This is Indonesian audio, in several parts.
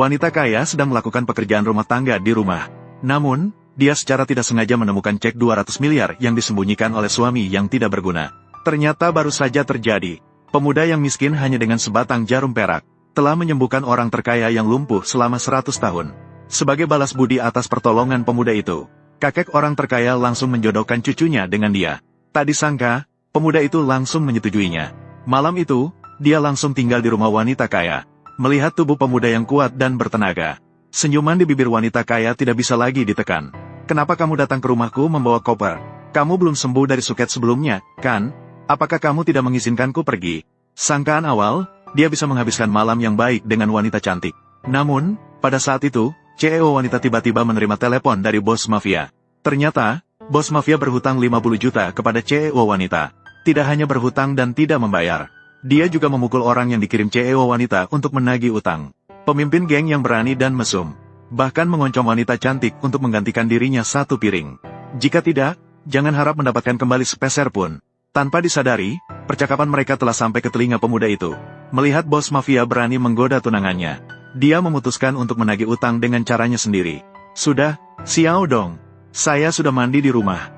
Wanita kaya sedang melakukan pekerjaan rumah tangga di rumah. Namun, dia secara tidak sengaja menemukan cek 200 miliar yang disembunyikan oleh suami yang tidak berguna. Ternyata baru saja terjadi. Pemuda yang miskin hanya dengan sebatang jarum perak telah menyembuhkan orang terkaya yang lumpuh selama 100 tahun. Sebagai balas budi atas pertolongan pemuda itu, kakek orang terkaya langsung menjodohkan cucunya dengan dia. Tak disangka, pemuda itu langsung menyetujuinya. Malam itu, dia langsung tinggal di rumah wanita kaya. Melihat tubuh pemuda yang kuat dan bertenaga, senyuman di bibir wanita kaya tidak bisa lagi ditekan. Kenapa kamu datang ke rumahku membawa koper? Kamu belum sembuh dari suket sebelumnya, kan? Apakah kamu tidak mengizinkanku pergi? Sangkaan awal, dia bisa menghabiskan malam yang baik dengan wanita cantik. Namun, pada saat itu, CEO wanita tiba-tiba menerima telepon dari bos mafia. Ternyata, bos mafia berhutang 50 juta kepada CEO wanita. Tidak hanya berhutang dan tidak membayar, dia juga memukul orang yang dikirim CEO wanita untuk menagih utang. Pemimpin geng yang berani dan mesum, bahkan mengoncom wanita cantik untuk menggantikan dirinya satu piring. Jika tidak, jangan harap mendapatkan kembali sepeser pun. Tanpa disadari, percakapan mereka telah sampai ke telinga pemuda itu. Melihat bos mafia berani menggoda tunangannya, dia memutuskan untuk menagih utang dengan caranya sendiri. Sudah, Xiao Dong. Saya sudah mandi di rumah.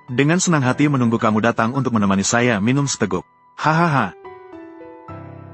Dengan senang hati menunggu kamu datang untuk menemani saya minum seteguk. Hahaha.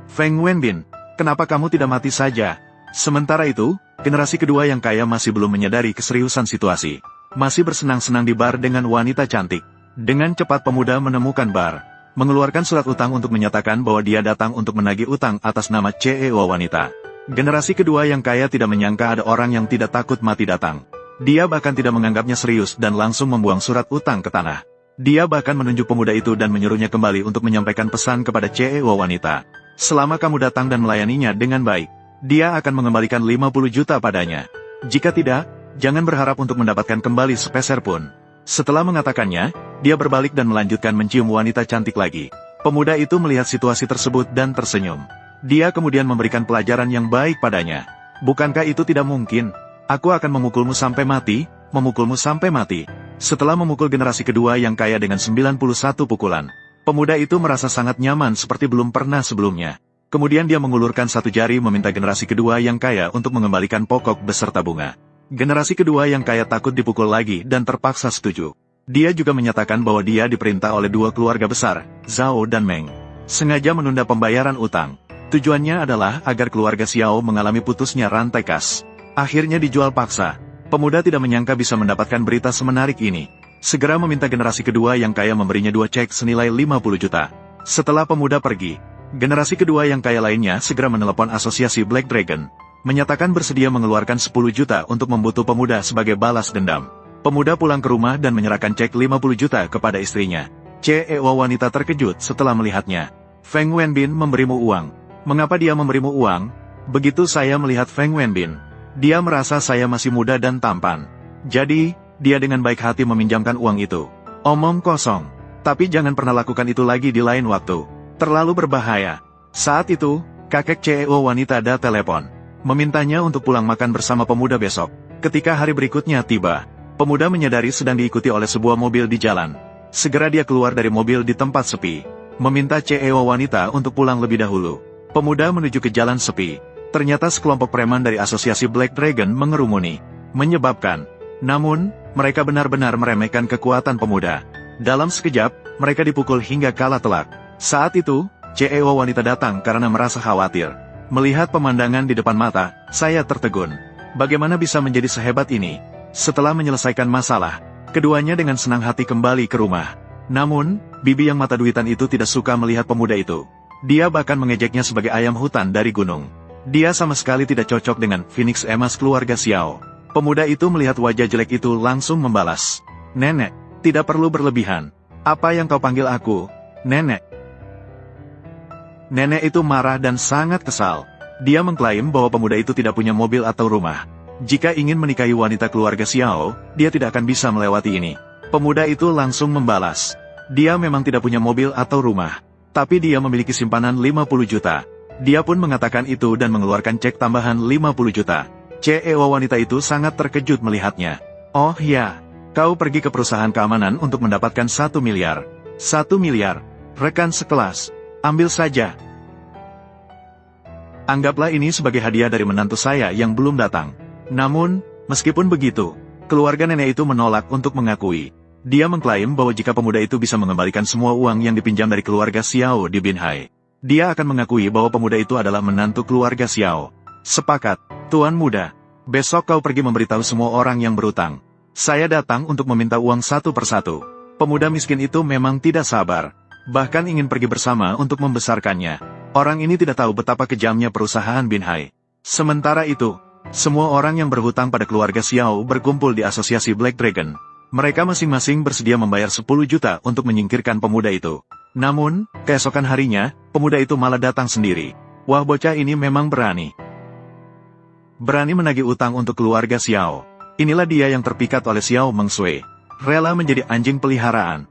Feng Wenbin, kenapa kamu tidak mati saja? Sementara itu, generasi kedua yang kaya masih belum menyadari keseriusan situasi. Masih bersenang-senang di bar dengan wanita cantik. Dengan cepat pemuda menemukan bar, mengeluarkan surat utang untuk menyatakan bahwa dia datang untuk menagih utang atas nama CEO wanita. Generasi kedua yang kaya tidak menyangka ada orang yang tidak takut mati datang. Dia bahkan tidak menganggapnya serius dan langsung membuang surat utang ke tanah. Dia bahkan menunjuk pemuda itu dan menyuruhnya kembali untuk menyampaikan pesan kepada CEO wanita. Selama kamu datang dan melayaninya dengan baik, dia akan mengembalikan 50 juta padanya. Jika tidak, jangan berharap untuk mendapatkan kembali sepeser pun. Setelah mengatakannya, dia berbalik dan melanjutkan mencium wanita cantik lagi. Pemuda itu melihat situasi tersebut dan tersenyum. Dia kemudian memberikan pelajaran yang baik padanya. Bukankah itu tidak mungkin? Aku akan memukulmu sampai mati, memukulmu sampai mati. Setelah memukul generasi kedua yang kaya dengan 91 pukulan, pemuda itu merasa sangat nyaman seperti belum pernah sebelumnya. Kemudian dia mengulurkan satu jari meminta generasi kedua yang kaya untuk mengembalikan pokok beserta bunga. Generasi kedua yang kaya takut dipukul lagi dan terpaksa setuju. Dia juga menyatakan bahwa dia diperintah oleh dua keluarga besar, Zhao dan Meng, sengaja menunda pembayaran utang. Tujuannya adalah agar keluarga Xiao mengalami putusnya rantai kas. Akhirnya dijual paksa. Pemuda tidak menyangka bisa mendapatkan berita semenarik ini. Segera meminta generasi kedua yang kaya memberinya dua cek senilai 50 juta. Setelah pemuda pergi, generasi kedua yang kaya lainnya segera menelepon asosiasi Black Dragon, menyatakan bersedia mengeluarkan 10 juta untuk membunuh pemuda sebagai balas dendam. Pemuda pulang ke rumah dan menyerahkan cek 50 juta kepada istrinya. CEO wanita terkejut setelah melihatnya. Feng Wenbin memberimu uang. Mengapa dia memberimu uang? Begitu saya melihat Feng Wenbin, dia merasa saya masih muda dan tampan. Jadi, dia dengan baik hati meminjamkan uang itu. Omong kosong. Tapi jangan pernah lakukan itu lagi di lain waktu. Terlalu berbahaya. Saat itu, kakek CEO wanita ada telepon, memintanya untuk pulang makan bersama pemuda besok. Ketika hari berikutnya tiba, pemuda menyadari sedang diikuti oleh sebuah mobil di jalan. Segera dia keluar dari mobil di tempat sepi, meminta CEO wanita untuk pulang lebih dahulu. Pemuda menuju ke jalan sepi. Ternyata sekelompok preman dari asosiasi Black Dragon mengerumuni, menyebabkan. Namun, mereka benar-benar meremehkan kekuatan pemuda. Dalam sekejap, mereka dipukul hingga kalah telak. Saat itu, CEO wanita datang karena merasa khawatir. Melihat pemandangan di depan mata, saya tertegun. Bagaimana bisa menjadi sehebat ini? Setelah menyelesaikan masalah, keduanya dengan senang hati kembali ke rumah. Namun, bibi yang mata duitan itu tidak suka melihat pemuda itu. Dia bahkan mengejeknya sebagai ayam hutan dari gunung. Dia sama sekali tidak cocok dengan Phoenix Emas keluarga Xiao. Pemuda itu melihat wajah jelek itu langsung membalas. Nenek, tidak perlu berlebihan. Apa yang kau panggil aku, nenek? Nenek itu marah dan sangat kesal. Dia mengklaim bahwa pemuda itu tidak punya mobil atau rumah. Jika ingin menikahi wanita keluarga Xiao, dia tidak akan bisa melewati ini. Pemuda itu langsung membalas. Dia memang tidak punya mobil atau rumah, tapi dia memiliki simpanan 50 juta. Dia pun mengatakan itu dan mengeluarkan cek tambahan 50 juta. CEO wanita itu sangat terkejut melihatnya. Oh ya, kau pergi ke perusahaan keamanan untuk mendapatkan 1 miliar. 1 miliar, rekan sekelas. Ambil saja. Anggaplah ini sebagai hadiah dari menantu saya yang belum datang. Namun, meskipun begitu, keluarga nenek itu menolak untuk mengakui. Dia mengklaim bahwa jika pemuda itu bisa mengembalikan semua uang yang dipinjam dari keluarga Xiao di Binhai, dia akan mengakui bahwa pemuda itu adalah menantu keluarga Xiao. Sepakat, Tuan Muda. Besok kau pergi memberitahu semua orang yang berutang. Saya datang untuk meminta uang satu persatu. Pemuda miskin itu memang tidak sabar. Bahkan ingin pergi bersama untuk membesarkannya. Orang ini tidak tahu betapa kejamnya perusahaan Binhai. Sementara itu, semua orang yang berhutang pada keluarga Xiao berkumpul di asosiasi Black Dragon. Mereka masing-masing bersedia membayar 10 juta untuk menyingkirkan pemuda itu. Namun, keesokan harinya, pemuda itu malah datang sendiri. Wah, bocah ini memang berani. Berani menagih utang untuk keluarga Xiao. Inilah dia yang terpikat oleh Xiao Mengsui. Rela menjadi anjing peliharaan.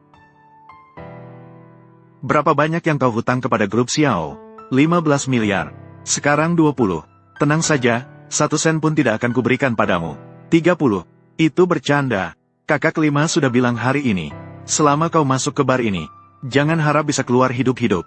Berapa banyak yang kau hutang kepada grup Xiao? 15 miliar. Sekarang 20. Tenang saja, 1 sen pun tidak akan kuberikan padamu. 30. Itu bercanda. Kakak kelima sudah bilang hari ini. Selama kau masuk ke bar ini, jangan harap bisa keluar hidup-hidup.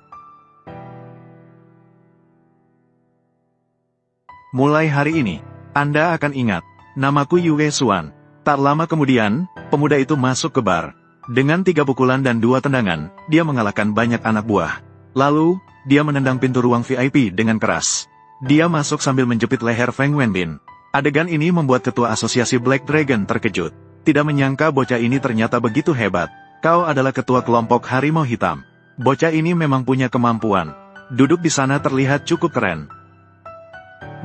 Mulai hari ini, Anda akan ingat, namaku Yue Xuan. Tak lama kemudian, pemuda itu masuk ke bar. Dengan 3 pukulan dan 2 tendangan, dia mengalahkan banyak anak buah. Lalu, dia menendang pintu ruang VIP dengan keras. Dia masuk sambil menjepit leher Feng Wenbin. Adegan ini membuat ketua asosiasi Black Dragon terkejut. Tidak menyangka bocah ini ternyata begitu hebat. Kau adalah ketua kelompok harimau hitam. Bocah ini memang punya kemampuan. Duduk di sana terlihat cukup keren.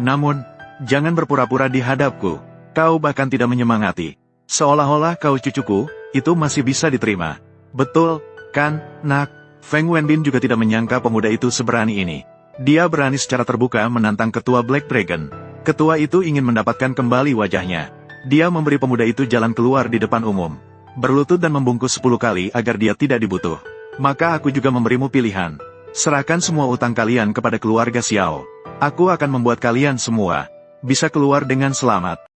Namun, jangan berpura-pura di hadapku. Kau bahkan tidak menyemangati. Seolah-olah kau cucuku, itu masih bisa diterima. Betul, kan, nak? Feng Wenbin juga tidak menyangka pemuda itu seberani ini. Dia berani secara terbuka menantang ketua Black Dragon. Ketua itu ingin mendapatkan kembali wajahnya. Dia memberi pemuda itu jalan keluar di depan umum. Berlutut dan membungkus 10 kali agar dia tidak dibutuh. Maka aku juga memberimu pilihan. Serahkan semua utang kalian kepada keluarga Xiao. Aku akan membuat kalian semua bisa keluar dengan selamat.